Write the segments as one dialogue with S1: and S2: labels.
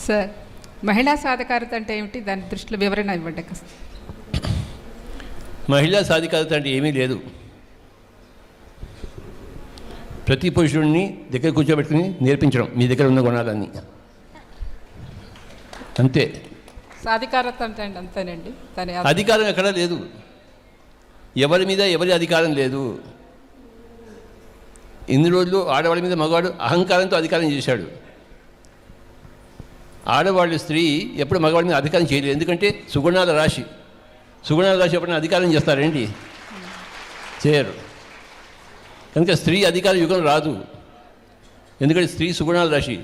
S1: Sir, మహిళా సాధికారత అంటే ఏమిటి? దాని దృష్టిలో వివరణ ఇవ్వండి.
S2: మహిళా సాధికారత అంటే ఏమీ లేదు. ప్రతి పురుషుడిని దగ్గర కూర్చోబెట్టుకుని నేర్పించడం మీ దగ్గర ఉన్న గుణాలన్నీ, అంతే.
S1: సాధికారత అంటే అంతేనండి.
S2: అధికారం ఎక్కడా లేదు. ఎవరి మీద ఎవరి అధికారం లేదు. ఇన్ని రోజులు ఆడవాళ్ళ మీద మగవాడు అహంకారంతో అధికారం చేశాడు. ఆడవాళ్ళు స్త్రీ ఎప్పుడు మగవాడి మీద అధికారం చేయలేదు. ఎందుకంటే సుగుణాల రాశి ఎప్పుడైనా అధికారం చేస్తారేంటి? చేయరు. కనుక స్త్రీ అధికార యుగం రాదు. ఎందుకంటే స్త్రీ సుగుణాల రాశి,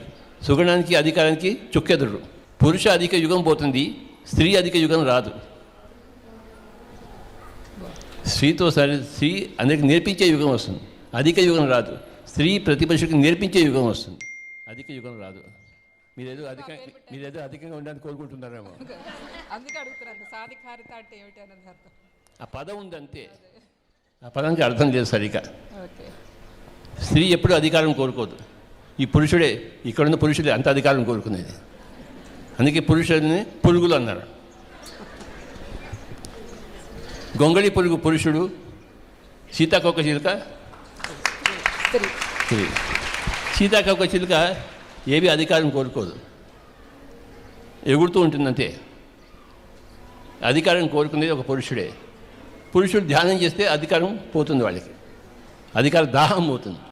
S2: సుగుణానికి అధికారానికి చుక్కెదురు. పురుష అధిక యుగం పోతుంది, స్త్రీ అధిక యుగం రాదు. స్త్రీ అందరికి నేర్పించే యుగం వస్తుంది, అధిక యుగం రాదు. స్త్రీ ప్రతి పురుషుడికి నేర్పించే యుగం వస్తుంది, అధిక యుగం రాదు. మీరేదో అధికంగా ఉండాలని కోరుకుంటున్నారేమో,
S1: అందుకే అడుగుతున్నాను. సాధికారత అంటే ఏమిటి అన్నది అర్థం.
S2: ఆ పదం ఉంది అంతే, ఆ పదానికి అర్థం లేదు సరిగా.
S1: ఓకే.
S2: స్త్రీ ఎప్పుడూ అధికారం కోరుకోదు. ఈ పురుషుడే, ఇక్కడున్న పురుషుడే అంత అధికారం కోరుకునేది. అందుకే పురుషుడిని పురుగులు అన్నారు. గొంగళి పురుగు పురుషుడు, సీతాకోక చిలుక స్త్రీ. సీతాకోక చిలుక ఏవి అధికారం కోరుకోదు, ఎగురుతూ ఉంటుందంతే. అధికారం కోరుకునేది ఒక పురుషుడే. పురుషుడు ధ్యానం చేస్తే అధికారం పోతుంది, వాళ్ళకి అధికార దాహం పోతుంది.